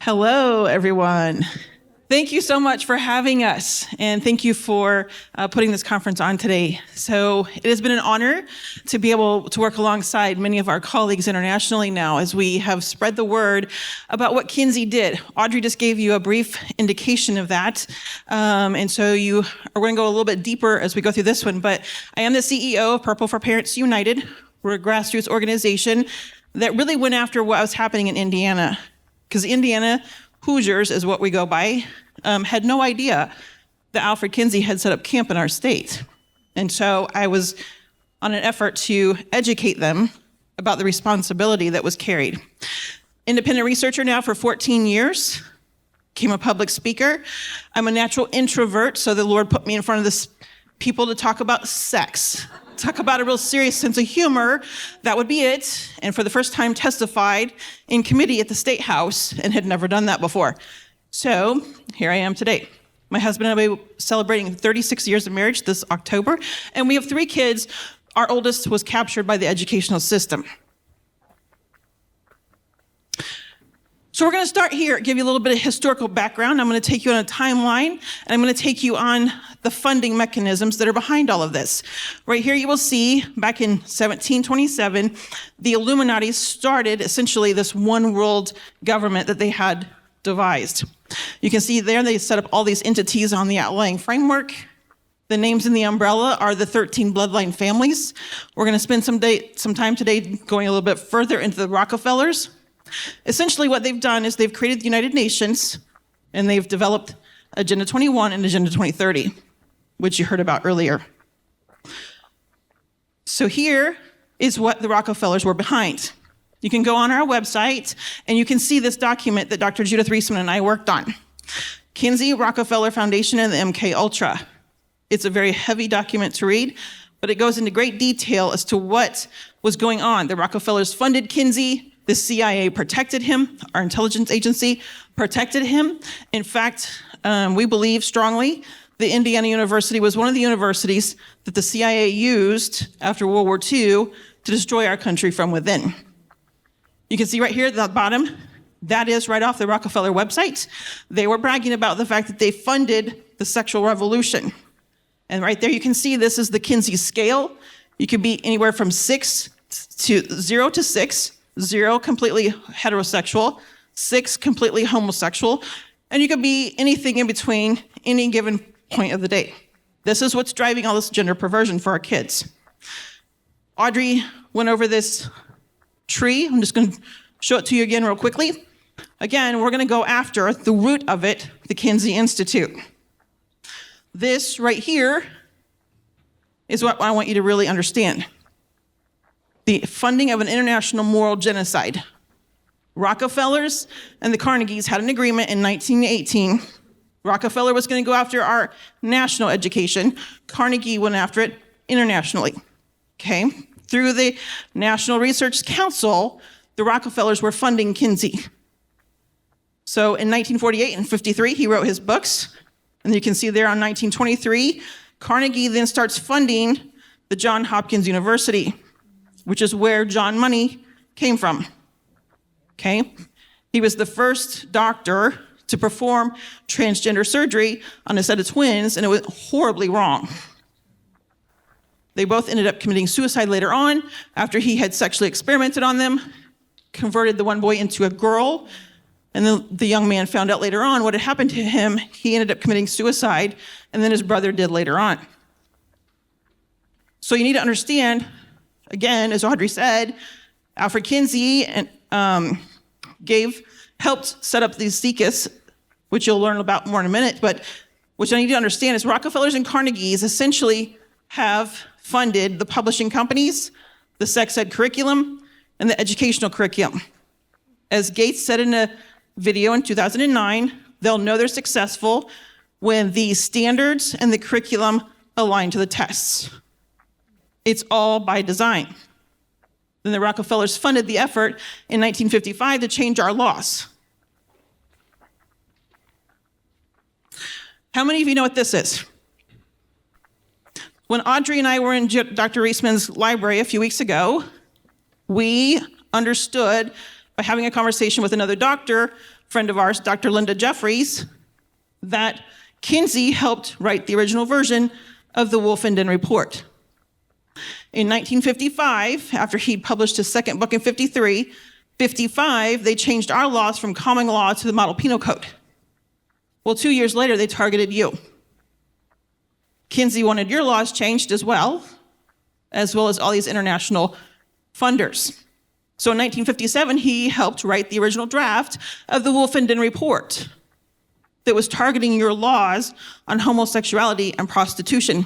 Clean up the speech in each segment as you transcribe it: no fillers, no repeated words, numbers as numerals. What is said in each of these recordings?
Hello, everyone. Thank you so much for having us, and thank you for putting this conference on today. So it has been an honor to be able to work alongside many of our colleagues internationally now as we have spread the word about what Kinsey did. Audrey just gave you a brief indication of that, and so you are going to go a little bit deeper as we go through this one, but I am the CEO of Purple for Parents United. We're a grassroots organization that really went after what was happening in Indiana, because Indiana Hoosiers is what we go by, had no idea that Alfred Kinsey had set up camp in our state. And so I was on an effort to educate them about the responsibility that was carried. Independent researcher now for 14 years, became a public speaker. I'm a natural introvert, so the Lord put me in front of this people to talk about sex. Talk about a real serious sense of humor, that would be it. And for the first time testified in committee at the State House and had never done that before. So here I am today. My husband and I will be celebrating 36 years of marriage this October, and we have 3 kids. Our oldest was captured by the educational system. So we're going to start here, give you a little bit of historical background. I'm going to take you on a timeline, and I'm going to take you on the funding mechanisms that are behind all of this. Right here you will see, back in 1727, the Illuminati started essentially this one world government that they had devised. You can see there they set up all these entities on the outlying framework. The names in the umbrella are the 13 bloodline families. We're going to spend some time today going a little bit further into the Rockefellers. Essentially what they've done is they've created the United Nations, and they've developed Agenda 21 and Agenda 2030, which you heard about earlier. So here is what the Rockefellers were behind. You can go on our website and you can see this document that Dr. Judith Reisman and I worked on. Kinsey, Rockefeller Foundation, and the MK Ultra. It's a very heavy document to read, but it goes into great detail as to what was going on. The Rockefellers funded Kinsey. The CIA protected him. Our intelligence agency protected him. In fact, we believe strongly the Indiana University was one of the universities that the CIA used after World War II to destroy our country from within. You can see right here at the bottom, that is right off the Rockefeller website. They were bragging about the fact that they funded the sexual revolution. And right there you can see this is the Kinsey scale. You could be anywhere from 0 to 6. 0 completely heterosexual, 6 completely homosexual, and you could be anything in between any given point of the day. This is what's driving all this gender perversion for our kids. Audrey went over this tree. I'm just going to show it to you again real quickly. Again, we're going to go after the root of it, the Kinsey Institute. This right here is what I want you to really understand. The funding of an international moral genocide. Rockefellers and the Carnegies had an agreement in 1918. Rockefeller was going to go after our national education. Carnegie went after it internationally. Okay? Through the National Research Council, the Rockefellers were funding Kinsey. So in 1948 and 53, he wrote his books. And you can see there on 1923, Carnegie then starts funding the Johns Hopkins University, which is where John Money came from, okay? He was the first doctor to perform transgender surgery on a set of twins, and it went horribly wrong. They both ended up committing suicide later on after he had sexually experimented on them, converted the one boy into a girl, and then the young man found out later on what had happened to him. He ended up committing suicide, and then his brother did later on. So you need to understand, again, as Audrey said, Alfred Kinsey helped set up these SECUS, which you'll learn about more in a minute, but what I need to understand is Rockefellers and Carnegies essentially have funded the publishing companies, the sex ed curriculum, and the educational curriculum. As Gates said in a video in 2009, they'll know they're successful when the standards and the curriculum align to the tests. It's all by design. Then the Rockefellers funded the effort in 1955 to change our laws. How many of you know what this is? When Audrey and I were in Dr. Reisman's library a few weeks ago, we understood by having a conversation with another doctor friend of ours, Dr. Linda Jeffries, that Kinsey helped write the original version of the Wolfenden Report. In 1955, after he published his second book in 55, they changed our laws from common law to the Model Penal Code. Well, 2 years later, they targeted you. Kinsey wanted your laws changed as well as all these international funders. So in 1957, he helped write the original draft of the Wolfenden Report that was targeting your laws on homosexuality and prostitution.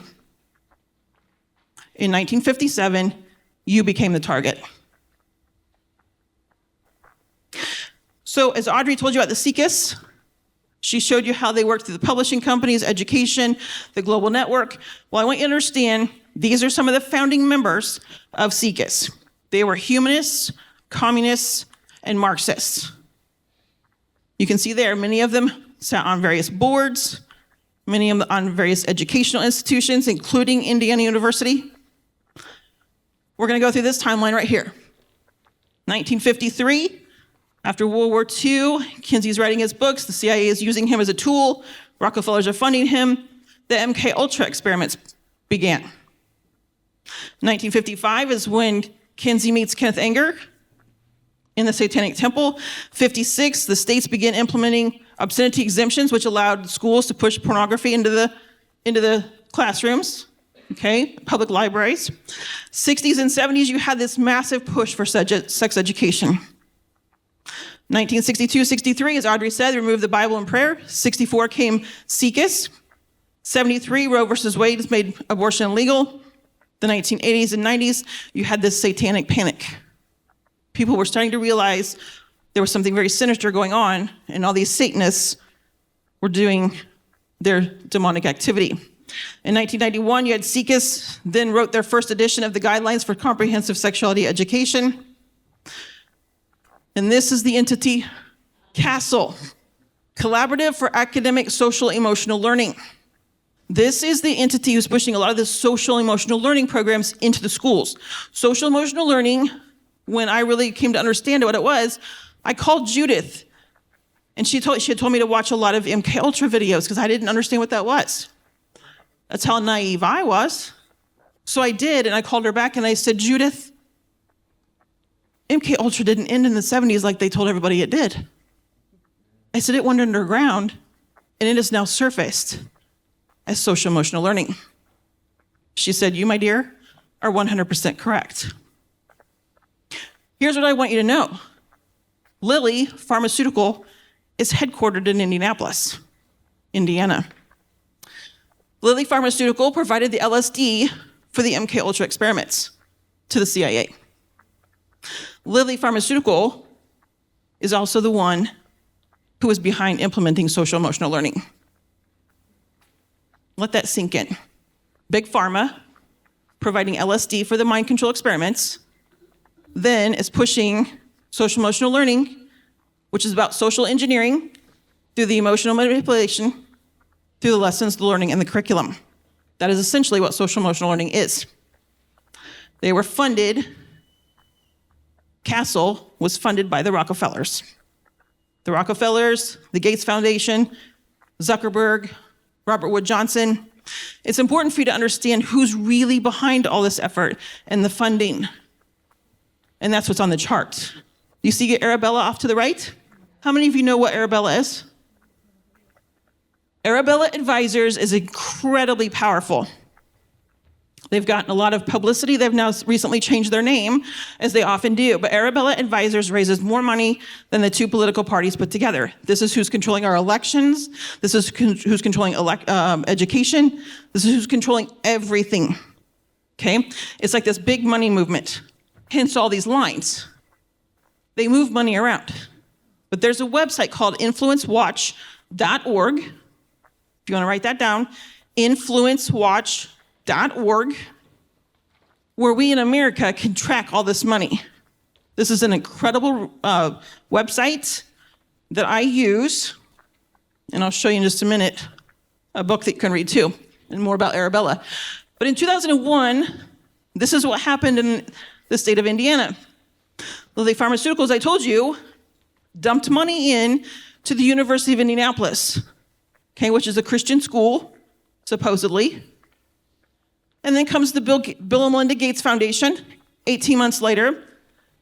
In 1957, you became the target. So as Audrey told you about the SICUS, she showed you how they worked through the publishing companies, education, the global network. Well, I want you to understand, these are some of the founding members of SICUS. They were humanists, communists, and Marxists. You can see there, many of them sat on various boards, many of them on various educational institutions, including Indiana University. We're going to go through this timeline right here. 1953, after World War II, Kinsey's writing his books, the CIA is using him as a tool, Rockefellers are funding him, the MK Ultra experiments began. 1955 is when Kinsey meets Kenneth Anger in the Satanic Temple. 56, the states begin implementing obscenity exemptions, which allowed schools to push pornography into the classrooms, okay, public libraries. 60s and 70s, you had this massive push for sex education. 1962, 63, as Audrey said, removed the Bible and prayer. 64 came SICUS. 73, Roe versus Wade made abortion illegal. The 1980s and 90s, you had this satanic panic. People were starting to realize there was something very sinister going on, and all these Satanists were doing their demonic activity. In 1991, you had SICUS, then wrote their first edition of the Guidelines for Comprehensive Sexuality Education. And this is the entity, CASEL, Collaborative for Academic Social Emotional Learning. This is the entity who's pushing a lot of the social emotional learning programs into the schools. Social emotional learning, when I really came to understand what it was, I called Judith, and she had told me to watch a lot of MK Ultra videos because I didn't understand what that was. That's how naive I was. So I did, and I called her back and I said, Judith, MK Ultra didn't end in the 70s like they told everybody it did. I said it went underground, and it has now surfaced as social emotional learning. She said, you, my dear, are 100% correct. Here's what I want you to know. Lilly Pharmaceutical is headquartered in Indianapolis, Indiana. Lilly Pharmaceutical provided the LSD for the MK Ultra experiments to the CIA. Lilly Pharmaceutical is also the one who was behind implementing social emotional learning. Let that sink in. Big Pharma, providing LSD for the mind control experiments, then is pushing social emotional learning, which is about social engineering through the emotional manipulation, through the lessons, the learning, and the curriculum. That is essentially what social emotional learning is. They were funded, CASEL was funded by the Rockefellers. The Rockefellers, the Gates Foundation, Zuckerberg, Robert Wood Johnson. It's important for you to understand who's really behind all this effort and the funding. And that's what's on the chart. You see Arabella off to the right? How many of you know what Arabella is? Arabella Advisors is incredibly powerful. They've gotten a lot of publicity. They've now recently changed their name, as they often do. But Arabella Advisors raises more money than the two political parties put together. This is who's controlling our elections. This is who's controlling education. This is who's controlling everything. Okay? It's like this big money movement. Hence all these lines. They move money around. But there's a website called influencewatch.org. If you want to write that down, influencewatch.org, where we in America can track all this money. This is an incredible website that I use, and I'll show you in just a minute a book that you can read too, and more about Arabella. But in 2001, this is what happened in the state of Indiana. Lilly Pharmaceuticals, I told you, dumped money in to the University of Indianapolis, okay, which is a Christian school, supposedly. And then comes the Bill and Melinda Gates Foundation, 18 months later,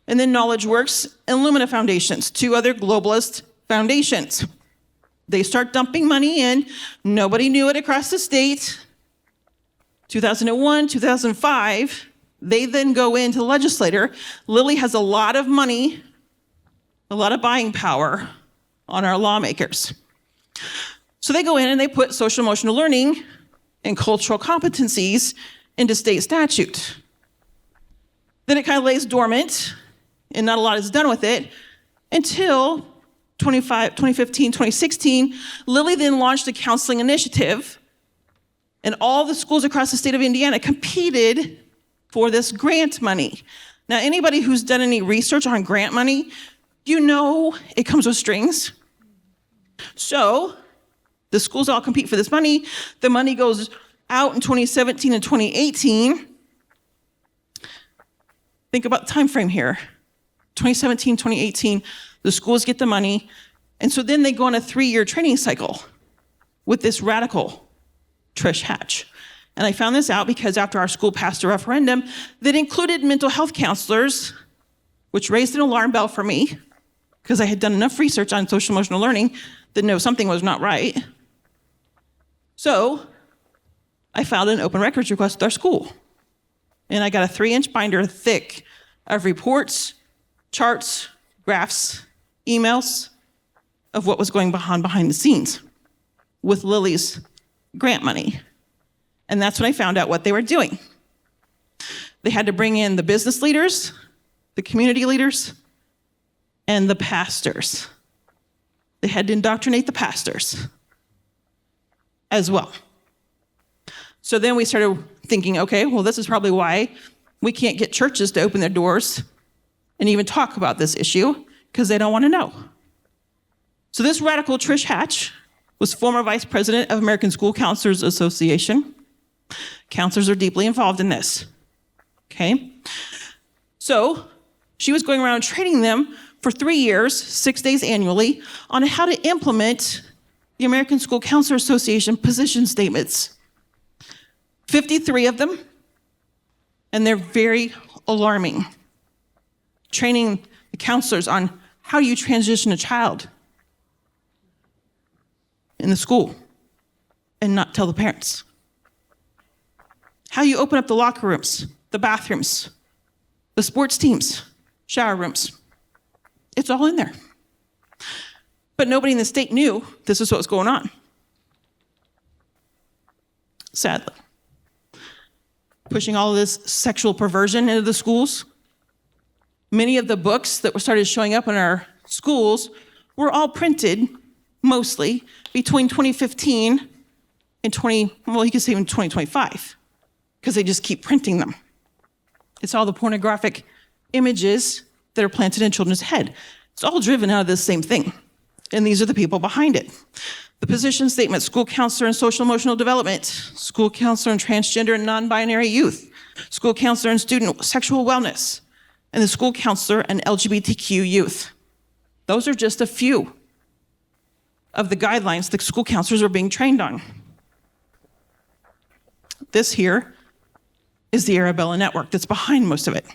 and then Knowledge Works and Lumina Foundations, two other globalist foundations. They start dumping money in. Nobody knew it across the state. 2001, 2005, they then go into the legislature. Lilly has a lot of money, a lot of buying power on our lawmakers. So they go in and they put social emotional learning and cultural competencies into state statute. Then it kind of lays dormant, and not a lot is done with it until 2015, 2016. Lilly then launched a counseling initiative, and all the schools across the state of Indiana competed for this grant money. Now, anybody who's done any research on grant money, you know it comes with strings. So the schools all compete for this money. The money goes out in 2017 and 2018. Think about the time frame here. 2017, 2018, the schools get the money. And so then they go on a 3-year training cycle with this radical Trish Hatch. And I found this out because after our school passed a referendum that included mental health counselors, which raised an alarm bell for me, because I had done enough research on social emotional learning that know something was not right. So I filed an open records request with our school. And I got a 3-inch binder thick of reports, charts, graphs, emails of what was going on behind the scenes with Lilly's grant money. And that's when I found out what they were doing. They had to bring in the business leaders, the community leaders, and the pastors. They had to indoctrinate the pastors as well. So then we started thinking, okay, well, this is probably why we can't get churches to open their doors and even talk about this issue, because they don't want to know. So this radical Trish Hatch was former vice president of American School Counselors Association. Counselors are deeply involved in this, okay? So she was going around training them for 3 years, 6 days annually, on how to implement the American School Counselor Association position statements. 53 of them, and they're very alarming. Training the counselors on how you transition a child in the school and not tell the parents. How you open up the locker rooms, the bathrooms, the sports teams, shower rooms. It's all in there. But nobody in the state knew this is what was going on. Sadly. Pushing all of this sexual perversion into the schools. Many of the books that were started showing up in our schools were all printed, mostly, between 2015 and you could say even 2025, because they just keep printing them. It's all the pornographic images that are planted in children's head. It's all driven out of this same thing. And these are the people behind it. The position statement, school counselor and social emotional development, school counselor and transgender and non-binary youth, school counselor and student sexual wellness, and the school counselor and LGBTQ youth. Those are just a few of the guidelines the school counselors are being trained on. This here is the Arabella network that's behind most of it.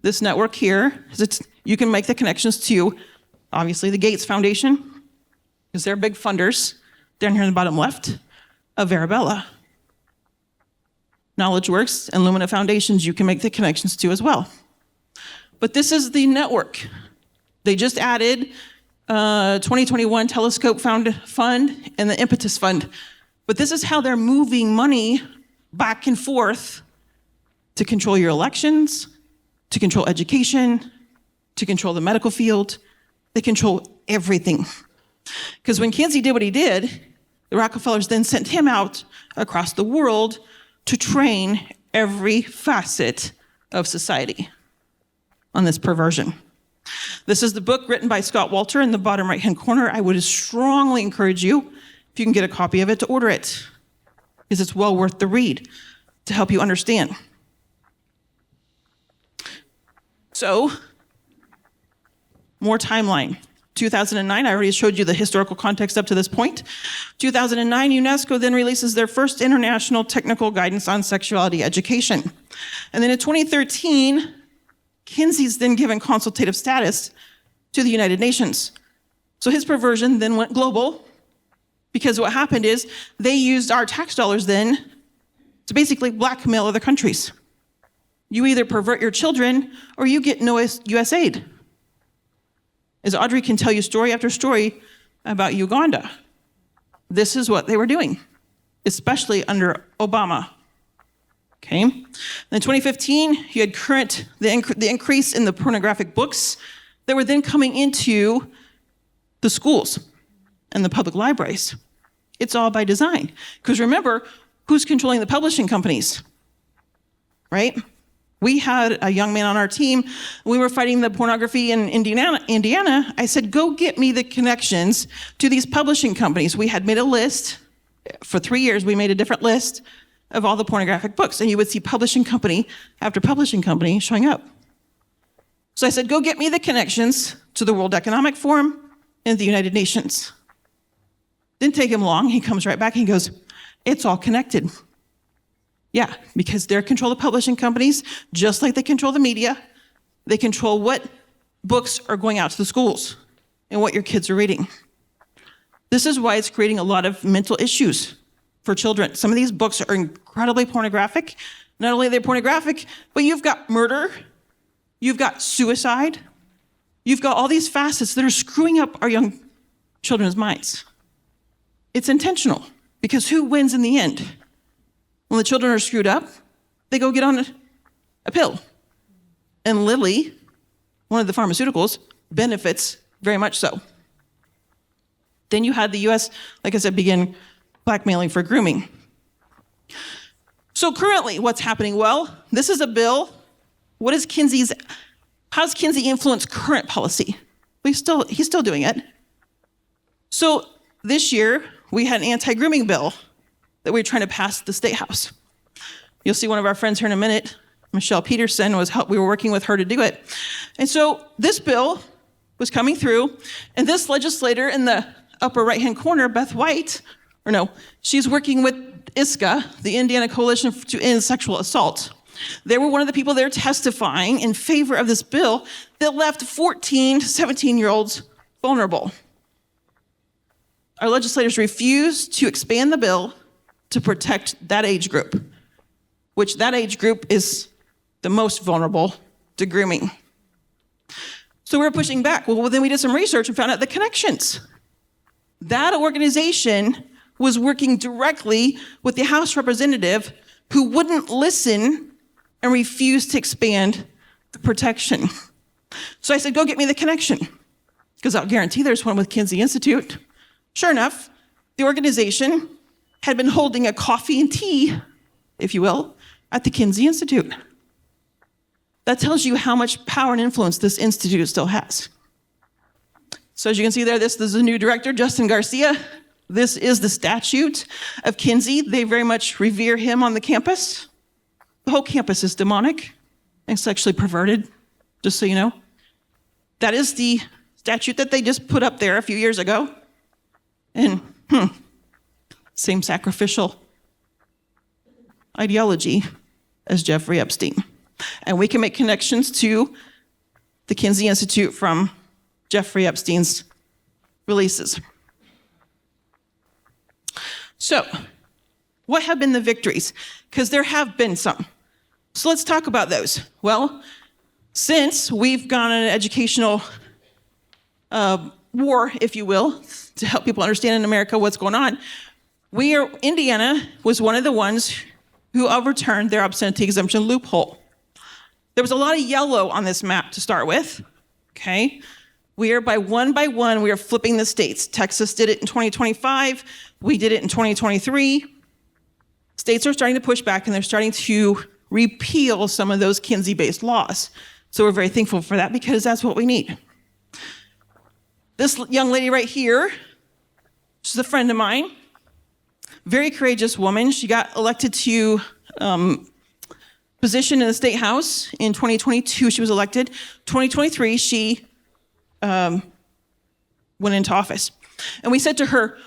This network here, you can make the connections to, obviously, the Gates Foundation, because they're big funders, down here in the bottom left, of Arabella. Knowledge Works and Lumina Foundations, you can make the connections to as well. But this is the network. They just added 2021 Telescope Fund and the Impetus Fund. But this is how they're moving money back and forth to control your elections, to control education, to control the medical field. They control everything. Because when Kinsey did what he did, the Rockefellers then sent him out across the world to train every facet of society on this perversion. This is the book written by Scott Walter in the bottom right-hand corner. I would strongly encourage you, if you can get a copy of it, to order it, because it's well worth the read to help you understand. more timeline. 2009, I already showed you the historical context up to this point. 2009, UNESCO then releases their first international technical guidance on sexuality education. And then in 2013, Kinsey's then given consultative status to the United Nations. So his perversion then went global, because what happened is they used our tax dollars then to basically blackmail other countries. You either pervert your children or you get no US aid. As Audrey can tell you story after story about Uganda, this is what they were doing, especially under Obama. Okay. In 2015, you had the increase in the pornographic books that were then coming into the schools and the public libraries. It's all by design. Because remember, who's controlling the publishing companies, right? We had a young man on our team. We were fighting the pornography in Indiana. I said, go get me the connections to these publishing companies. We had made a list. For 3 years, we made a different list of all the pornographic books. And you would see publishing company after publishing company showing up. So I said, go get me the connections to the World Economic Forum and the United Nations. Didn't take him long. He comes right back and he goes, it's all connected. Yeah, because they control the publishing companies, just like they control the media. They control what books are going out to the schools and what your kids are reading. This is why it's creating a lot of mental issues for children. Some of these books are incredibly pornographic. Not only are they pornographic, but you've got murder, you've got suicide, you've got all these facets that are screwing up our young children's minds. It's intentional, because who wins in the end? When the children are screwed up, they go get on a pill. And Lilly, one of the pharmaceuticals, benefits very much so. Then you had the US, like I said, begin blackmailing for grooming. So currently, what's happening? Well, this is a bill. How's Kinsey influenced current policy? He's still doing it. So this year, we had an anti-grooming bill that we were trying to pass at the State House. You'll see one of our friends here in a minute, Michelle Peterson, we were working with her to do it. And so this bill was coming through, and this legislator in the upper right-hand corner, Beth White, she's working with ISCA, the Indiana Coalition to End Sexual Assault. They were one of the people there testifying in favor of this bill that left 14 to 17-year-olds vulnerable. Our legislators refused to expand the bill to protect that age group, which that age group is the most vulnerable to grooming. So we're pushing back. Well, then we did some research and found out the connections. That organization was working directly with the House representative who wouldn't listen and refused to expand the protection. So I said, go get me the connection, because I'll guarantee there's one with Kinsey Institute. Sure enough, the organization had been holding a coffee and tea, if you will, at the Kinsey Institute. That tells you how much power and influence this institute still has. So as you can see there, this is the new director, Justin Garcia. This is the statute of Kinsey. They very much revere him on the campus. The whole campus is demonic and sexually perverted, just so you know. That is the statute that they just put up there a few years ago. And same sacrificial ideology as Jeffrey Epstein. And we can make connections to the Kinsey Institute from Jeffrey Epstein's releases. So, what have been the victories? Because there have been some. So let's talk about those. Well, since we've gone on an educational war, if you will, to help people understand in America what's going on, Indiana was one of the ones who overturned their obscenity exemption loophole. There was a lot of yellow on this map to start with, okay? We are by one, we are flipping the states. Texas did it in 2025. We did it in 2023. States are starting to push back, and they're starting to repeal some of those Kinsey-based laws. So we're very thankful for that, because that's what we need. This young lady right here, she's a friend of mine, very courageous woman. She got elected to position in the State House in 2022. She was elected. 2023, she went into office. And we said to her,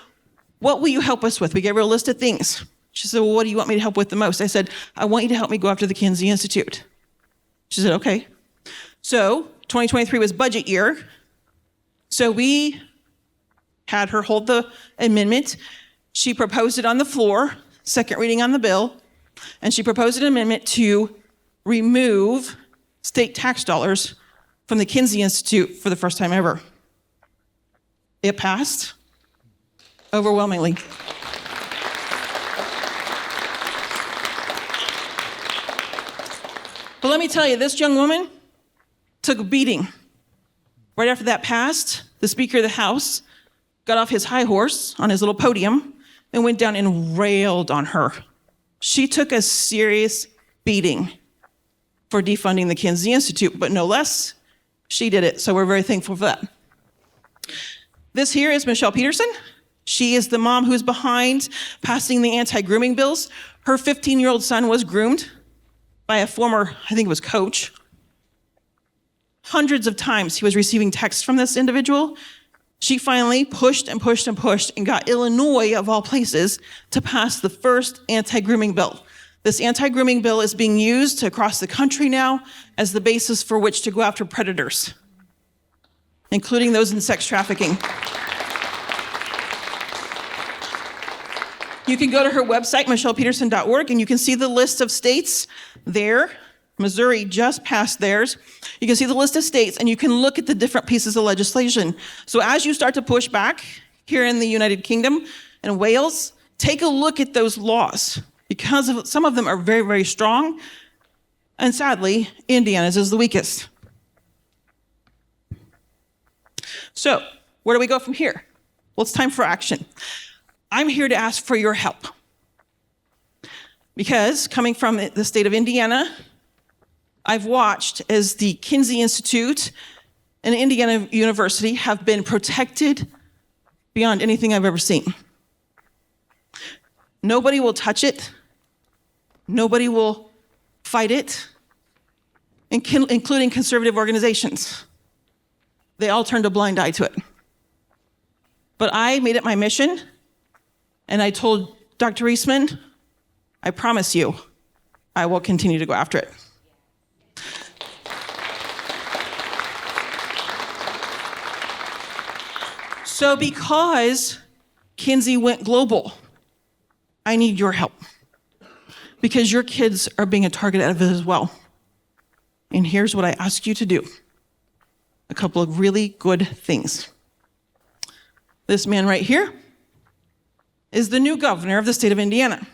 what will you help us with? We gave her a list of things. She said, well, what do you want me to help with the most? I said, I want you to help me go after the Kinsey Institute. She said, okay. So 2023 was budget year. So we had her hold the amendment. She proposed it on the floor, second reading on the bill, and she proposed an amendment to remove state tax dollars from the Kinsey Institute for the first time ever. It passed overwhelmingly. But let me tell you, this young woman took a beating. Right after that passed, the Speaker of the House got off his high horse on his little podium and went down and railed on her. She took a serious beating for defunding the Kinsey Institute, but no less, she did it. So we're very thankful for that. This here is Michelle Peterson. She is the mom who's behind passing the anti-grooming bills. Her 15-year-old son was groomed by a former, I think it was coach. Hundreds of times he was receiving texts from this individual. She finally pushed and pushed and pushed and got Illinois, of all places, to pass the first anti-grooming bill. This anti-grooming bill is being used across the country now as the basis for which to go after predators, including those in sex trafficking. You can go to her website, michellepeterson.org, and you can see the list of states there. Missouri just passed theirs. You can see the list of states, and you can look at the different pieces of legislation. So as you start to push back here in the United Kingdom and Wales, take a look at those laws, because some of them are very, very strong, and sadly, Indiana's is the weakest. So where do we go from here? Well, it's time for action. I'm here to ask for your help. Because coming from the state of Indiana, I've watched as the Kinsey Institute and Indiana University have been protected beyond anything I've ever seen. Nobody will touch it. Nobody will fight it, including conservative organizations. They all turned a blind eye to it. But I made it my mission, and I told Dr. Eastman, I promise you, I will continue to go after it. So because Kinsey went global, I need your help. Because your kids are being a target of it as well. And here's what I ask you to do. A couple of really good things. This man right here is the new governor of the state of Indiana.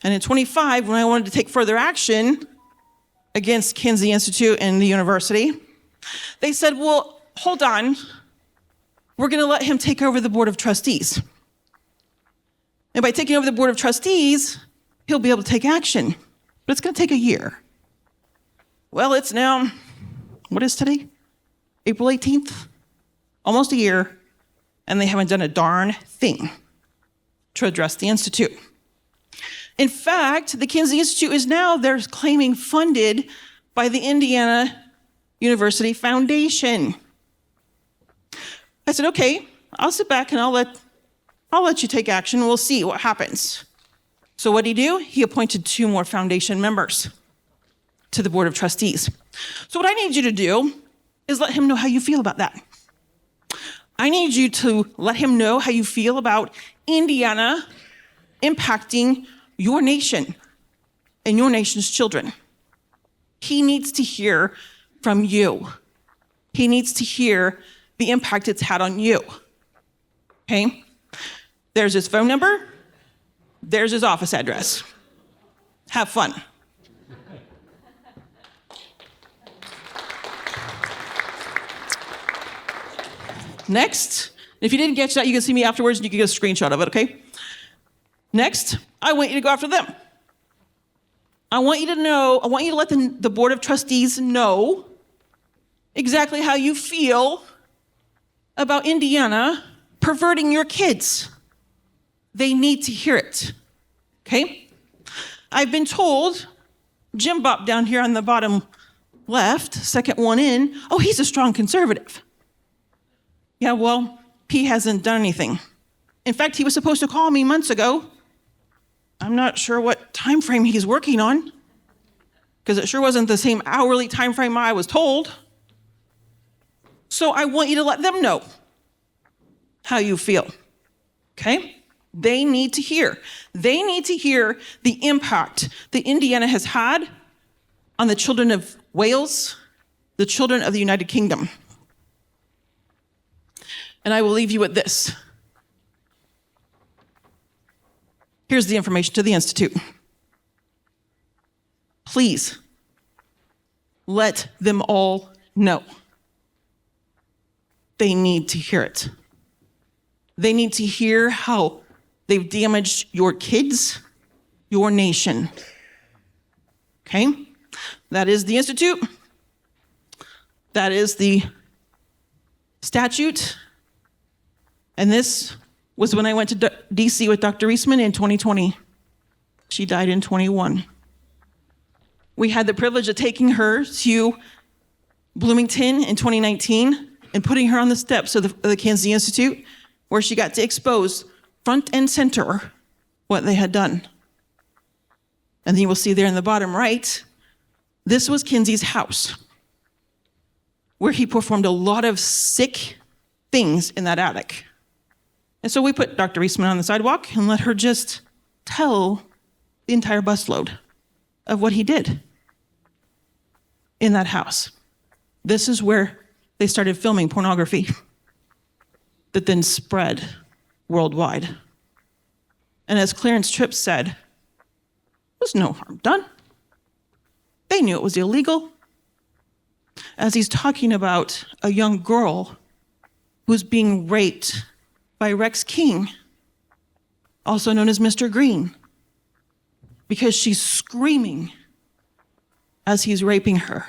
And in 25, when I wanted to take further action against Kinsey Institute and the university, they said, well, hold on. We're going to let him take over the board of trustees. And by taking over the board of trustees, he'll be able to take action. But it's going to take a year. Well, it's now, what is today? April 18th? Almost a year. And they haven't done a darn thing to address the Institute. In fact, the Kinsey Institute is now, they're claiming, funded by the Indiana University Foundation. I said, okay, I'll sit back and I'll let you take action. We'll see what happens. So what did he do? He appointed 2 more foundation members to the board of trustees. So what I need you to do is let him know how you feel about that. I need you to let him know how you feel about Indiana impacting your nation and your nation's children. He needs to hear from you. He needs to hear the impact it's had on you. Okay? There's his phone number. There's his office address. Have fun. Next, if you didn't catch that, you can see me afterwards and you can get a screenshot of it, okay? Next, I want you to go after them. I want you to let the board of trustees know exactly how you feel about Indiana perverting your kids. They need to hear it, okay? I've been told, Jim Bop down here on the bottom left, second one in, oh, he's a strong conservative. Yeah, well, he hasn't done anything. In fact, he was supposed to call me months ago. I'm not sure what time frame he's working on, because it sure wasn't the same hourly time frame I was told. So I want you to let them know how you feel, okay? They need to hear. They need to hear the impact that Indiana has had on the children of Wales, the children of the United Kingdom. And I will leave you with this. Here's the information to the Institute. Please, let them all know. They need to hear it. They need to hear how they've damaged your kids, your nation. Okay? That is the Institute. That is the statute. And this was when I went to DC with Dr. Reisman in 2020. She died in 21. We had the privilege of taking her to Bloomington in 2019 and putting her on the steps of the Kinsey Institute, where she got to expose front and center what they had done. And then you will see there in the bottom right, this was Kinsey's house, where he performed a lot of sick things in that attic. And so we put Dr. Reisman on the sidewalk and let her just tell the entire busload of what he did in that house. This is where they started filming pornography that then spread worldwide. And as Clarence Tripp said, there's no harm done. They knew it was illegal. As he's talking about a young girl who's being raped by Rex King, also known as Mr. Green, because she's screaming as he's raping her.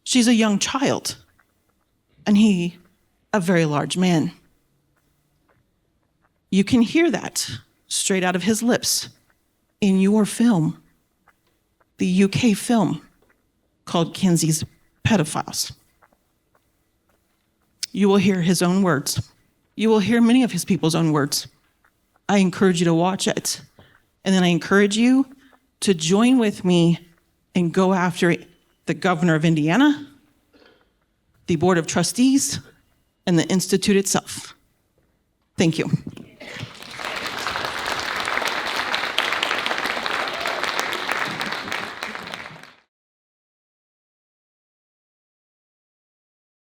She's a young child, and he, a very large man. You can hear that straight out of his lips in your film, the UK film called Kinsey's Pedophiles. You will hear his own words. You will hear many of his people's own words. I encourage you to watch it. And then I encourage you to join with me and go after the governor of Indiana, the board of trustees, and the institute itself. Thank you.